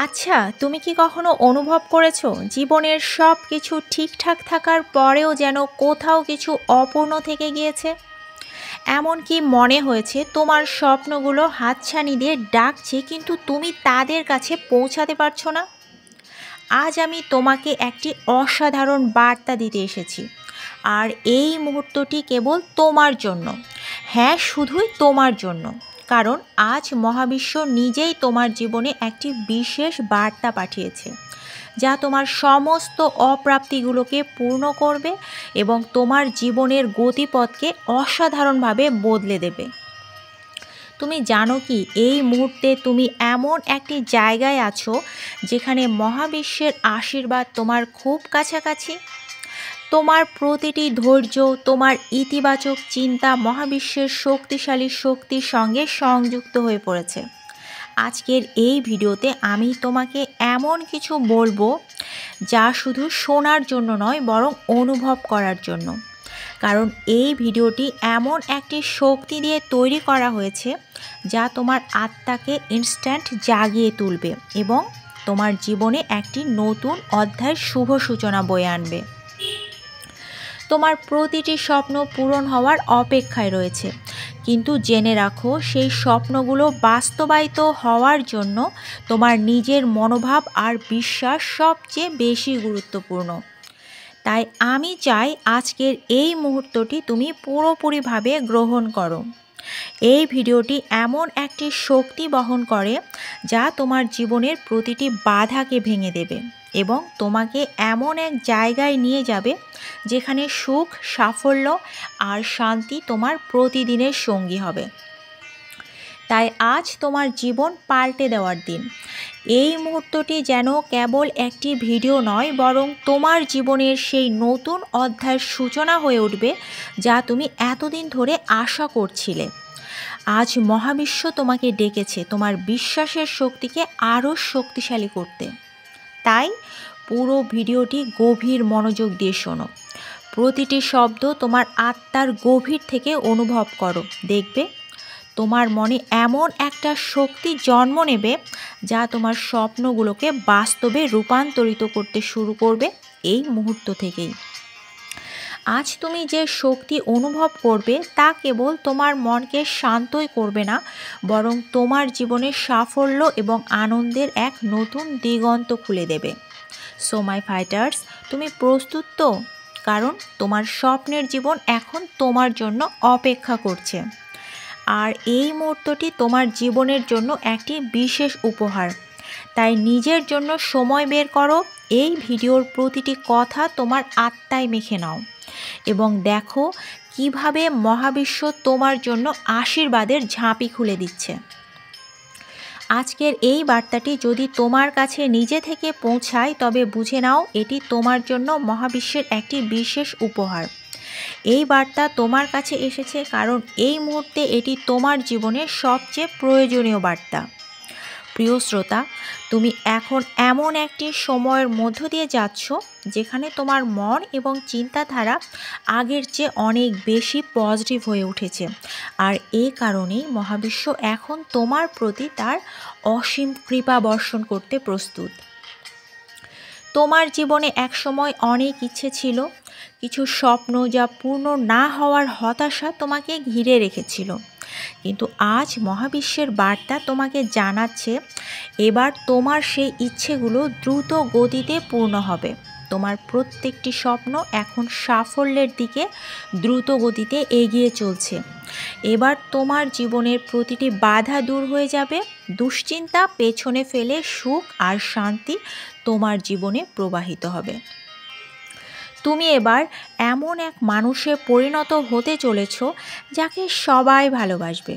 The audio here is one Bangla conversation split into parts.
আচ্ছা, তুমি কি কখনো অনুভব করেছো জীবনের সব কিছু ঠিকঠাক থাকার পরেও যেন কোথাও কিছু অপূর্ণ থেকে গিয়েছে? এমনকি মনে হয়েছে তোমার স্বপ্নগুলো হাতছানি দিয়ে ডাকছে কিন্তু তুমি তাদের কাছে পৌঁছাতে পারছো না? আজ আমি তোমাকে একটি অসাধারণ বার্তা দিতে এসেছি। আর এই মুহূর্তটি কেবল তোমার জন্য। হ্যাঁ, শুধুই তোমার জন্য। কারণ আজ মহাবিশ্ব নিজেই তোমার জীবনে একটি বিশেষ বার্তা পাঠিয়েছে, যা তোমার সমস্ত অপ্রাপ্তিগুলোকে পূর্ণ করবে এবং তোমার জীবনের গতিপথকে অসাধারণভাবে বদলে দেবে। তুমি জানো কি, এই মুহূর্তে তুমি এমন একটি জায়গায় আছো যেখানে মহাবিশ্বের আশীর্বাদ তোমার খুব কাছাকাছি। তোমার প্রতিটি ধৈর্য, তোমার ইতিবাচক চিন্তা মহাবিশ্বের শক্তিশালী শক্তির সঙ্গে সংযুক্ত হয়ে পড়েছে। আজকের এই ভিডিওতে আমি তোমাকে এমন কিছু বলবো যা শুধু শোনার জন্য নয়, বরং অনুভব করার জন্য। কারণ এই ভিডিওটি এমন একটি শক্তি দিয়ে তৈরি করা হয়েছে যা তোমার আত্মাকে ইনস্ট্যান্ট জাগিয়ে তুলবে এবং তোমার জীবনে একটি নতুন অধ্যায়ের শুভ সূচনা বয়ে আনবে। তোমার প্রতিটি স্বপ্ন পূরণ হওয়ার অপেক্ষায় রয়েছে, কিন্তু জেনে রাখো, সেই স্বপ্নগুলো বাস্তবায়িত হওয়ার জন্য তোমার নিজের মনোভাব আর বিশ্বাস সবচেয়ে বেশি গুরুত্বপূর্ণ। তাই আমি চাই আজকের এই মুহূর্তটি তুমি পুরোপুরিভাবে গ্রহণ করো। এই ভিডিওটি এমন একটি শক্তি বহন করে যা তোমার জীবনের প্রতিটি বাধাকে ভেঙে দেবে এবং তোমাকে এমন এক জায়গায় নিয়ে যাবে যেখানে সুখ, সাফল্য আর শান্তি তোমার প্রতিদিনের সঙ্গী হবে। তাই আজ তোমার জীবন পাল্টে দেওয়ার দিন। এই মুহূর্তটি যেন কেবল একটি ভিডিও নয়, বরং তোমার জীবনের সেই নতুন অধ্যায়ের সূচনা হয়ে উঠবে যা তুমি এতদিন ধরে আশা করছিলে। আজ মহাবিশ্ব তোমাকে ডেকেছে তোমার বিশ্বাসের শক্তিকে আরও শক্তিশালী করতে। তাই পুরো ভিডিওটি গভীর মনোযোগ দিয়ে শোনো। প্রতিটি শব্দ তোমার আত্মার গভীর থেকে অনুভব করো। দেখবে তোমার মনে এমন একটা শক্তি জন্ম নেবে যা তোমার স্বপ্নগুলোকে বাস্তবে রূপান্তরিত করতে শুরু করবে এই মুহূর্ত থেকেই। আজ তুমি যে শক্তি অনুভব করবে তা কেবল তোমার মনকে শান্তই করবে না, বরং তোমার জীবনের সাফল্য এবং আনন্দের এক নতুন দিগন্ত খুলে দেবে। সো মাই ফাইটার্স, তুমি প্রস্তুত তো? কারণ তোমার স্বপ্নের জীবন এখন তোমার জন্য অপেক্ষা করছে। আর এই মুহূর্তটি তোমার জীবনের জন্য একটি বিশেষ উপহার। তাই নিজের জন্য সময় বের করো, এই ভিডিওর প্রতিটি কথা তোমার আত্মায় মেখে নাও এবং দেখো কিভাবে মহাবিশ্ব তোমার জন্য আশীর্বাদের ঝাঁপি খুলে দিচ্ছে। আজকের এই বার্তাটি যদি তোমার কাছে নিজে থেকে পৌঁছায়, তবে বুঝে নাও এটি তোমার জন্য মহাবিশ্বের একটি বিশেষ উপহার। এই বার্তা তোমার কাছে এসেছে কারণ এই মুহূর্তে এটি তোমার জীবনের সবচেয়ে প্রয়োজনীয় বার্তা। প্রিয় শ্রোতা, তুমি এখন এমন একটি সময়ের মধ্য দিয়ে যাচ্ছ যেখানে তোমার মন এবং চিন্তাধারা আগের চেয়ে অনেক বেশি পজিটিভ হয়ে উঠেছে। আর এই কারণেই মহাবিশ্ব এখন তোমার প্রতি তার অসীম কৃপা বর্ষণ করতে প্রস্তুত। তোমার জীবনে একসময় অনেক ইচ্ছে ছিল, কিছু স্বপ্ন যা পূর্ণ না হওয়ার হতাশা তোমাকে ঘিরে রেখেছিল। কিন্তু আজ মহাবিশ্বের বার্তা তোমাকে জানাচ্ছে, এবার তোমার সেই ইচ্ছেগুলো দ্রুত গতিতে পূর্ণ হবে। তোমার প্রত্যেকটি স্বপ্ন এখন সাফল্যের দিকে দ্রুত গতিতে এগিয়ে চলছে। এবার তোমার জীবনের প্রতিটি বাধা দূর হয়ে যাবে, দুশ্চিন্তা পেছনে ফেলে সুখ আর শান্তি তোমার জীবনে প্রবাহিত হবে। তুমি এবার এমন এক মানুষে পরিণত হতে চলেছ যাকে সবাই ভালোবাসবে।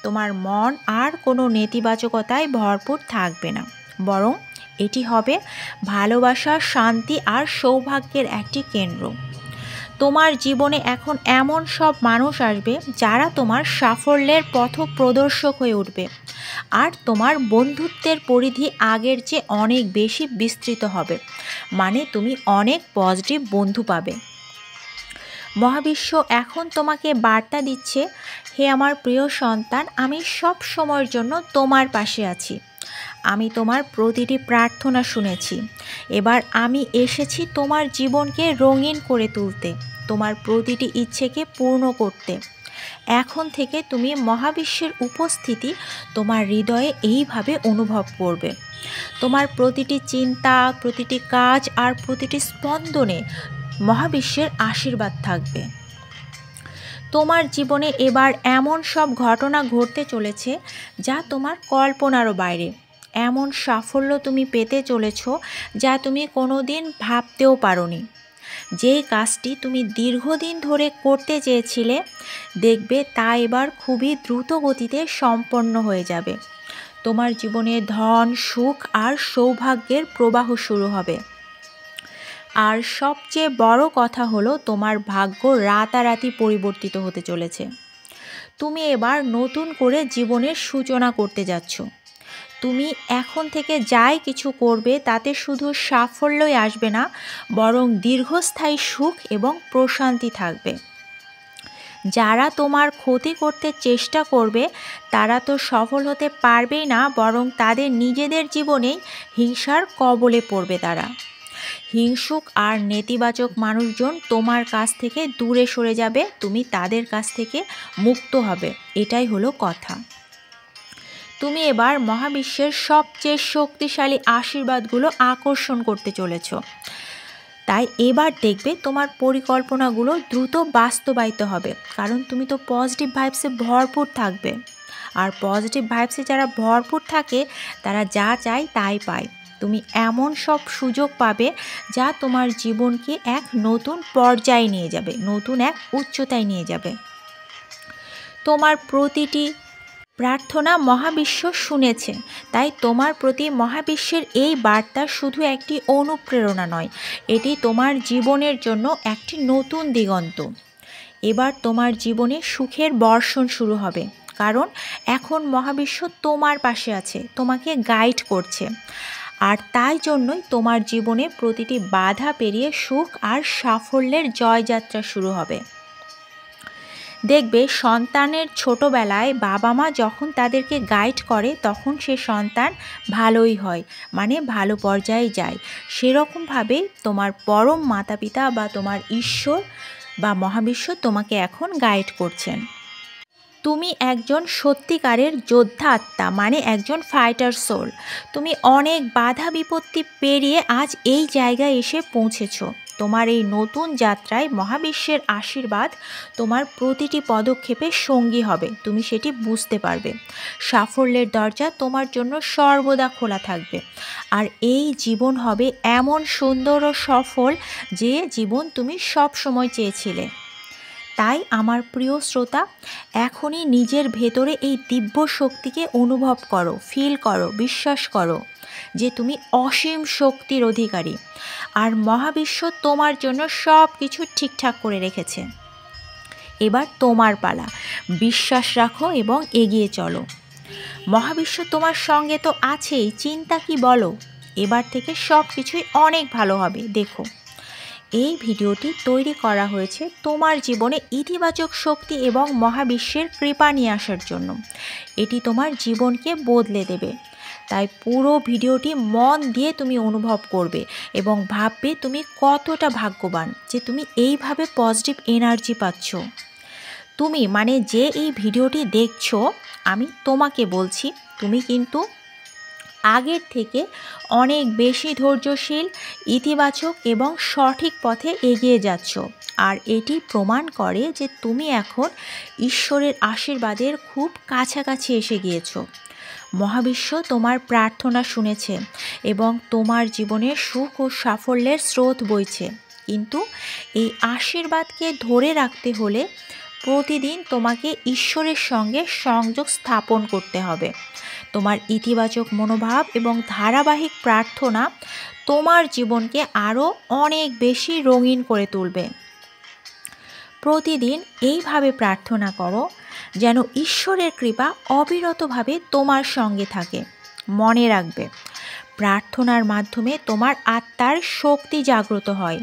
তোমার মন আর কোনো নেতিবাচকতায় ভরপুর থাকবে না, বরং এটি হবে ভালোবাসা, শান্তি আর সৌভাগ্যের একটি কেন্দ্র। তোমার জীবনে এখন এমন সব মানুষ আসবে যারা তোমার সাফল্যের পথপ্রদর্শক হয়ে উঠবে, আর তোমার বন্ধুত্বের পরিধি আগের চেয়ে অনেক বেশি বিস্তৃত হবে। মানে তুমি অনেক পজিটিভ বন্ধু পাবে। মহাবিশ্ব এখন তোমাকে বার্তা দিচ্ছে, হে আমার প্রিয় সন্তান, আমি সব সময়ের জন্য তোমার পাশে আছি। আমি তোমার প্রতিটি প্রার্থনা শুনেছি। এবার আমি এসেছি তোমার জীবনকে রঙিন করে তুলতে, তোমার প্রতিটি ইচ্ছেকে পূর্ণ করতে। এখন থেকে তুমি মহাবিশ্বের উপস্থিতি তোমার হৃদয়ে এইভাবে অনুভব করবে। তোমার প্রতিটি চিন্তা, প্রতিটি কাজ আর প্রতিটি স্পন্দনে মহাবিশ্বের আশীর্বাদ থাকবে। তোমার জীবনে এবার এমন সব ঘটনা ঘটতে চলেছে যা তোমার কল্পনারও বাইরে। এমন সাফল্য তুমি পেতে চলেছ যা তুমি কোনোদিন ভাবতেও পারোনি। যেই কাজটি তুমি দীর্ঘদিন ধরে করতে চেয়েছিলে, দেখবে তা এবার খুবই দ্রুত গতিতে সম্পন্ন হয়ে যাবে। তোমার জীবনে ধন, সুখ আর সৌভাগ্যের প্রবাহ শুরু হবে। আর সবচেয়ে বড় কথা হলো, তোমার ভাগ্য রাতারাতি পরিবর্তিত হতে চলেছে। তুমি এবার নতুন করে জীবনের সূচনা করতে যাচ্ছ। তুমি এখন থেকে যাই কিছু করবে তাতে শুধু সাফল্যই আসবে না, বরং দীর্ঘস্থায়ী সুখ এবং প্রশান্তি থাকবে। যারা তোমার ক্ষতি করতে চেষ্টা করবে তারা তো সফল হতে পারবেই না, বরং তাদের নিজেদের জীবনেই হিংসার কবলে পড়বে তারা। হিংসুক আর নেতিবাচক মানুষজন তোমার কাছ থেকে দূরে সরে যাবে, তুমি তাদের কাছ থেকে মুক্ত হবে। এটাই হলো কথা। তুমি এবার মহাবিশ্বের সবচেয়ে শক্তিশালী আশীর্বাদগুলো আকর্ষণ করতে চলেছ। তাই এবার দেখবে তোমার পরিকল্পনাগুলো দ্রুত বাস্তবায়িত হবে, কারণ তুমি তো পজিটিভ ভাইবসে ভরপুর থাকবে। আর পজিটিভ ভাইবসে যারা ভরপুর থাকে তারা যা চায় তাই পায়। তুমি এমন সব সুযোগ পাবে যা তোমার জীবনকে এক নতুন পর্যায়ে নিয়ে যাবে, নতুন এক উচ্চতায় নিয়ে যাবে। তোমার প্রতিটি প্রার্থনা মহাবিশ্ব শুনেছে, তাই তোমার প্রতি মহাবিশ্বের এই বার্তা শুধু একটি অনুপ্রেরণা নয়, এটি তোমার জীবনের জন্য একটি নতুন দিগন্ত। এবার তোমার জীবনে সুখের বর্ষণ শুরু হবে, কারণ এখন মহাবিশ্ব তোমার পাশে আছে, তোমাকে গাইড করছে। আর তাই জন্যই তোমার জীবনে প্রতিটি বাধা পেরিয়ে সুখ আর সাফল্যের জয়যাত্রা শুরু হবে। দেখবে সন্তানের ছোটবেলায় বাবা মা যখন তাদেরকে গাইড করে তখন সে সন্তান ভালোই হয়, মানে ভালো পর্যায়ে যায়। সেরকমভাবে তোমার পরম মাতা পিতা বা তোমার ঈশ্বর বা মহাবিশ্ব তোমাকে এখন গাইড করছেন। তুমি একজন সত্যিকারের যোদ্ধা আত্মা, মানে একজন ফাইটার সোল। তুমি অনেক বাধা বিপত্তি পেরিয়ে আজ এই জায়গায় এসে পৌঁছেছ। তোমার এই নতুন যাত্রায় মহাবিশ্বের আশীর্বাদ তোমার প্রতিটি পদক্ষেপে সঙ্গী হবে, তুমি সেটি বুঝতে পারবে। সাফল্যের দরজা তোমার জন্য সর্বদা খোলা থাকবে। আর এই জীবন হবে এমন সুন্দর ও সফল যে জীবন তুমি সব সময় চেয়েছিলে। তাই আমার প্রিয় শ্রোতা, এখনই নিজের ভেতরে এই দিব্য শক্তিকে অনুভব করো, ফিল করো, বিশ্বাস করো যে তুমি অসীম শক্তির অধিকারী। আর মহাবিশ্ব তোমার জন্য সব কিছু ঠিকঠাক করে রেখেছে। এবার তোমার পালা, বিশ্বাস রাখো এবং এগিয়ে চলো। মহাবিশ্ব তোমার সঙ্গে তো আছেই, চিন্তা কি বলো? এবার থেকে সব কিছুই অনেক ভালো হবে। দেখো, এই ভিডিওটি তৈরি করা হয়েছে তোমার জীবনে ইতিবাচক শক্তি এবং মহাবিশ্বের কৃপা নিয়ে আসার জন্য। এটি তোমার জীবনকে বদলে দেবে। তাই পুরো ভিডিওটি মন দিয়ে তুমি অনুভব করবে এবং ভাববে তুমি কতটা ভাগ্যবান যে তুমি এইভাবে পজিটিভ এনার্জি পাচ্ছ। তুমি, মানে যে এই ভিডিওটি দেখছো, আমি তোমাকে বলছি, তুমি কিন্তু আগের থেকে অনেক বেশি ধৈর্যশীল, ইতিবাচক এবং সঠিক পথে এগিয়ে যাচ্ছ। আর এটি প্রমাণ করে যে তুমি এখন ঈশ্বরের আশীর্বাদের খুব কাছাকাছি এসে গিয়েছো। মহাবিশ্ব তোমার প্রার্থনা শুনেছে এবং তোমার জীবনে সুখ ও সাফল্যের স্রোত বইছে। কিন্তু এই আশীর্বাদকে ধরে রাখতে হলে প্রতিদিন তোমাকে ঈশ্বরের সঙ্গে সংযোগ স্থাপন করতে হবে। তোমার ইতিবাচক মনোভাব এবং ধারাবাহিক প্রার্থনা তোমার জীবনকে আরও অনেক বেশি রঙিন করে তুলবে। প্রতিদিন এইভাবে প্রার্থনা করো যেন ঈশ্বরের কৃপা অবিরতভাবে তোমার সঙ্গে থাকে। মনে রাখবে, প্রার্থনার মাধ্যমে তোমার আত্মার শক্তি জাগ্রত হয়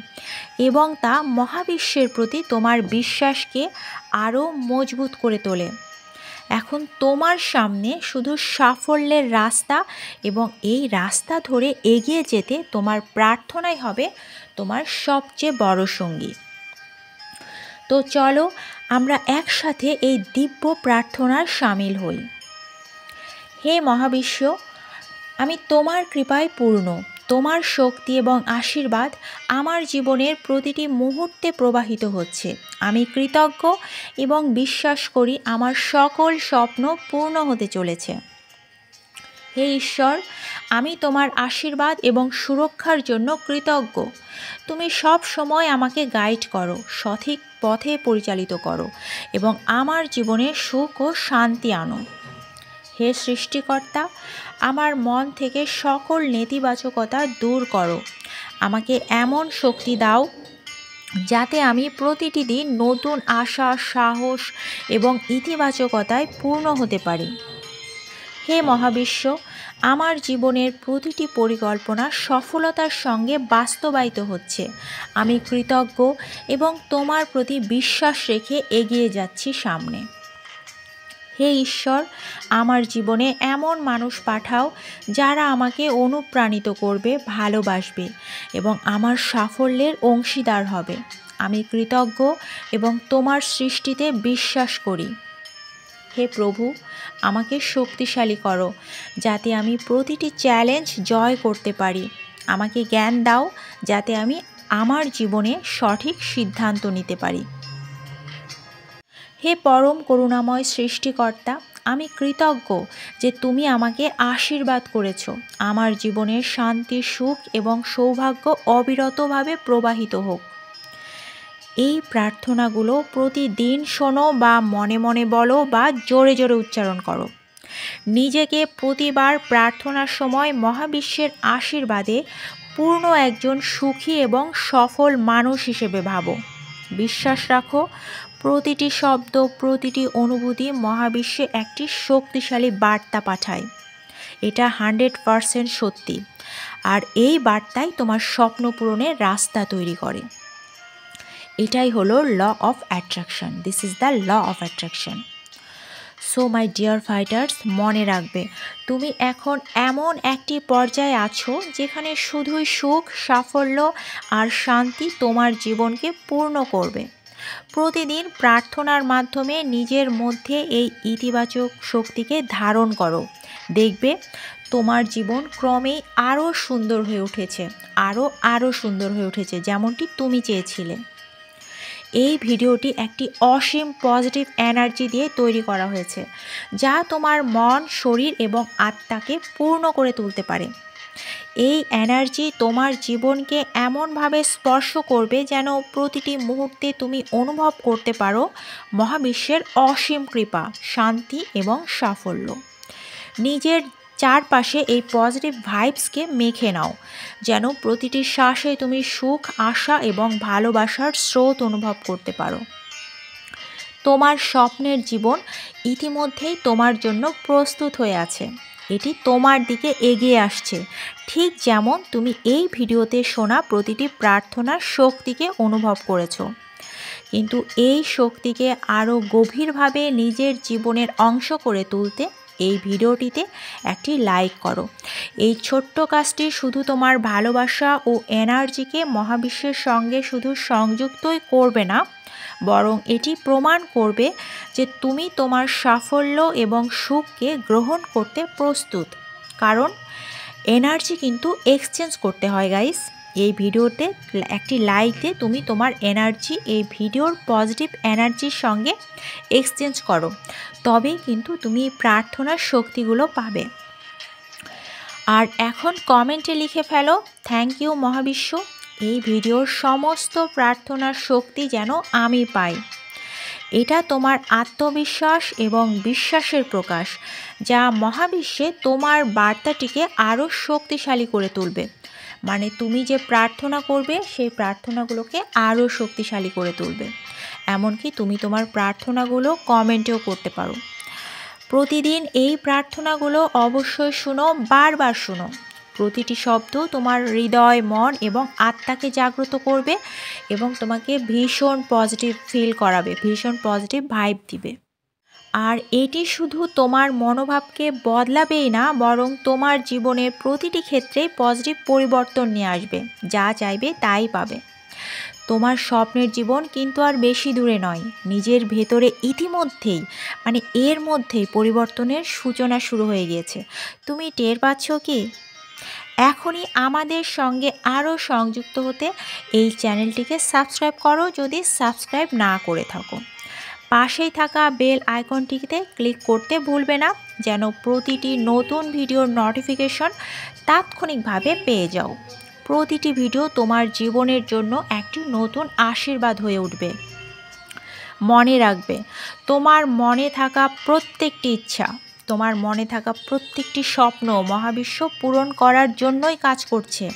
এবং তা মহাবিশ্বের প্রতি তোমার বিশ্বাসকে আরও মজবুত করে তোলে। এখন তোমার সামনে শুধু সাফল্যের রাস্তা, এবং এই রাস্তা ধরে এগিয়ে যেতে তোমার প্রার্থনাই হবে তোমার সবচেয়ে বড় সঙ্গী। তো চলো আমরা একসাথে এই দিব্য প্রার্থনার সামিল হই। হে মহাবিশ্ব, আমি তোমার কৃপায় পূর্ণ। তোমার শক্তি এবং আশীর্বাদ আমার জীবনের প্রতিটি মুহূর্তে প্রবাহিত হচ্ছে। আমি কৃতজ্ঞ এবং বিশ্বাস করি আমার সকল স্বপ্ন পূর্ণ হতে চলেছে। হে ঈশ্বর, আমি তোমার আশীর্বাদ এবং সুরক্ষার জন্য কৃতজ্ঞ। তুমি সব সময় আমাকে গাইড করো, সঠিক পথে পরিচালিত করো এবং আমার জীবনে সুখ ও শান্তি আনো। হে সৃষ্টিকর্তা, আমার মন থেকে সকল নেতিবাচকতা দূর করো। আমাকে এমন শক্তি দাও যাতে আমি প্রতিটি দিন নতুন আশা, সাহস এবং ইতিবাচকতায় পূর্ণ হতে পারি। হে মহাবিশ্ব, আমার জীবনের প্রতিটি পরিকল্পনা সফলতার সঙ্গে বাস্তবায়িত হচ্ছে। আমি কৃতজ্ঞ এবং তোমার প্রতি বিশ্বাস রেখে এগিয়ে যাচ্ছি সামনে। হে ঈশ্বর, আমার জীবনে এমন মানুষ পাঠাও যারা আমাকে অনুপ্রাণিত করবে, ভালোবাসবে এবং আমার সাফল্যের অংশীদার হবে। আমি কৃতজ্ঞ এবং তোমার সৃষ্টিতে বিশ্বাস করি। হে প্রভু, আমাকে শক্তিশালী করো যাতে আমি প্রতিটি চ্যালেঞ্জ জয় করতে পারি। আমাকে জ্ঞান দাও যাতে আমি আমার জীবনে সঠিক সিদ্ধান্ত নিতে পারি। হে পরম করুণাময় সৃষ্টিকর্তা, আমি কৃতজ্ঞ যে তুমি আমাকে আশীর্বাদ করেছ। আমার জীবনে শান্তি, সুখ এবং সৌভাগ্য অবিরতভাবে প্রবাহিত হোক। এই প্রার্থনাগুলো প্রতিদিন শোনো বা মনে মনে বলো বা জোরে জোরে উচ্চারণ করো। নিজেকে প্রতিবার প্রার্থনার সময় মহাবিশ্বের আশীর্বাদে পূর্ণ একজন সুখী এবং সফল মানুষ হিসেবে ভাবো। বিশ্বাস রাখো, প্রতিটি শব্দ, প্রতিটি অনুভূতি মহাবিশ্বে একটি শক্তিশালী বার্তা পাঠায়। এটা 100% সত্যি, আর এই বার্তাই তোমার স্বপ্ন পূরণের রাস্তা তৈরি করে। এটাই হলো law of attraction. This is the law of attraction. So my dear fighters, মনে রাখবে তুমি এখন এমন একটি পর্যায়ে আছো যেখানে শুধুই সুখ, সাফল্য আর শান্তি তোমার জীবনকে পূর্ণ করবে। প্রতিদিন প্রার্থনার মাধ্যমে নিজের মধ্যে এই ইতিবাচক শক্তিকে ধারণ করো। দেখবে তোমার জীবন ক্রমেই আরও সুন্দর হয়ে উঠেছে, আরও সুন্দর হয়ে উঠেছে, যেমনটি তুমি চেয়েছিলে। এই ভিডিওটি একটি অসীম পজিটিভ এনার্জি দিয়ে তৈরি করা হয়েছে, যা তোমার মন, শরীর এবং আত্মাকে পূর্ণ করে তুলতে পারে। এই এনার্জি তোমার জীবনকে এমনভাবে স্পর্শ করবে যেন প্রতিটি মুহূর্তে তুমি অনুভব করতে পারো মহাবিশ্বের অসীম কৃপা, শান্তি এবং সাফল্য। নিজের চারপাশে এই পজিটিভ ভাইবসকে মেখে নাও, যেন প্রতিটি শ্বাসে তুমি সুখ, আশা এবং ভালোবাসার স্রোত অনুভব করতে পারো। তোমার স্বপ্নের জীবন ইতিমধ্যেই তোমার জন্য প্রস্তুত হয়ে আছে। এটি তোমার দিকে এগিয়ে আসছে, ঠিক যেমন তুমি এই ভিডিওতে শোনা প্রতিটি প্রার্থনার শক্তিকে অনুভব করেছো। কিন্তু এই শক্তিকে আরও গভীরভাবে নিজের জীবনের অংশ করে তুলতে এই ভিডিওটিতে একটি লাইক করো। এই ছোট্ট কাজটি শুধু তোমার ভালোবাসা ও এনার্জিকে মহাবিশ্বের সঙ্গে শুধু সংযুক্তই করবে না, বরং এটি প্রমাণ করবে যে তুমি তোমার সাফল্য এবং সুখকে গ্রহণ করতে প্রস্তুত। কারণ এনার্জি কিন্তু এক্সচেঞ্জ করতে হয় গাইস। এই ভিডিওতে একটি লাইক দিয়ে তুমি তোমার এনার্জি এই ভিডিওর পজিটিভ এনার্জির সঙ্গে এক্সচেঞ্জ করো, তবেই কিন্তু তুমি প্রার্থনার শক্তিগুলো পাবে। আর এখন কমেন্টে লিখে ফেলো, থ্যাংক ইউ মহাবিশ্ব, এই ভিডিওর সমস্ত প্রার্থনার শক্তি যেন আমি পাই। এটা তোমার আত্মবিশ্বাস এবং বিশ্বাসের প্রকাশ, যা মহাবিশ্বে তোমার বার্তাটিকে আরও শক্তিশালী করে তুলবে। মানে তুমি যে প্রার্থনা করবে সেই প্রার্থনাগুলোকে আরও শক্তিশালী করে তুলবে। এমনকি তুমি তোমার প্রার্থনাগুলো কমেন্টেও করতে পারো। প্রতিদিন এই প্রার্থনাগুলো অবশ্যই শুনো, বারবার শুনো। প্রতিটি শব্দ তোমার হৃদয়, মন এবং আত্মাকে জাগ্রত করবে এবং তোমাকে ভীষণ পজিটিভ ফিল করাবে, ভীষণ পজিটিভ ভাইব দিবে। আর এটি শুধু তোমার মনোভাবকে বদলাবেই না, বরং তোমার জীবনের প্রতিটি ক্ষেত্রেই পজিটিভ পরিবর্তন নিয়ে আসবে। যা চাইবে তাই পাবে। তোমার স্বপ্নের জীবন কিন্তু আর বেশি দূরে নয়। নিজের ভেতরে ইতিমধ্যেই এর মধ্যেই পরিবর্তনের সূচনা শুরু হয়ে গিয়েছে। তুমি টের পাচ্ছ কি? এখনই আমাদের সঙ্গে আরও সংযুক্ত হতে এই চ্যানেলটিকে সাবস্ক্রাইব করো যদি সাবস্ক্রাইব না করে থাকো। পাশেই থাকা বেল আইকনটিতে ক্লিক করতে ভুলবে না, যেন প্রতিটি নতুন ভিডিওর নোটিফিকেশন তাৎক্ষণিকভাবে পেয়ে যাও। প্রতিটি ভিডিও তোমার জীবনের জন্য একটি নতুন আশীর্বাদ হয়ে উঠবে। মনে রাখবে, তোমার মনে থাকা প্রত্যেকটি ইচ্ছা, তোমার মনে থাকা প্রত্যেকটি স্বপ্ন মহাবিশ্ব পূরণ করার জন্যই কাজ করছে।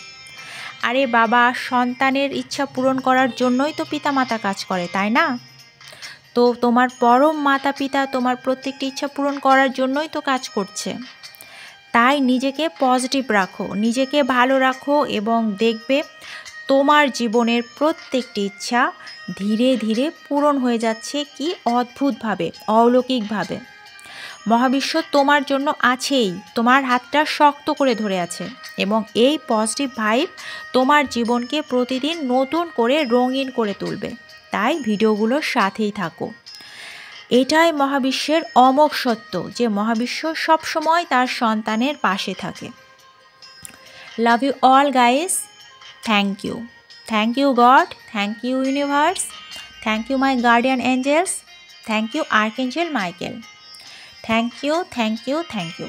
আরে বাবা, সন্তানের ইচ্ছা পূরণ করার জন্যই তো পিতামাতা কাজ করে, তাই না? তো তোমার পরম মাতা পিতা তোমার প্রত্যেকটি ইচ্ছা পূরণ করার জন্যই তো কাজ করছে। তাই নিজেকে পজিটিভ রাখো, নিজেকে ভালো রাখো এবং দেখবে তোমার জীবনের প্রত্যেকটি ইচ্ছা ধীরে ধীরে পূরণ হয়ে যাচ্ছে। কি অদ্ভুতভাবে, অলৌকিকভাবে মহাবিশ্ব তোমার জন্য আছেই, তোমার হাতটা শক্ত করে ধরে আছে এবং এই পজিটিভ ভাইব তোমার জীবনকে প্রতিদিন নতুন করে রঙিন করে তুলবে। তাই ভিডিওগুলোর সাথেই থাকো। এটাই মহাবিশ্বের অমোঘ সত্য যে মহাবিশ্ব সবসময় তার সন্তানের পাশে থাকে। Love you all guys. Thank you. Thank you God, thank you universe, thank you my guardian angels, thank you archangel Michael. Thank you, thank you, thank you.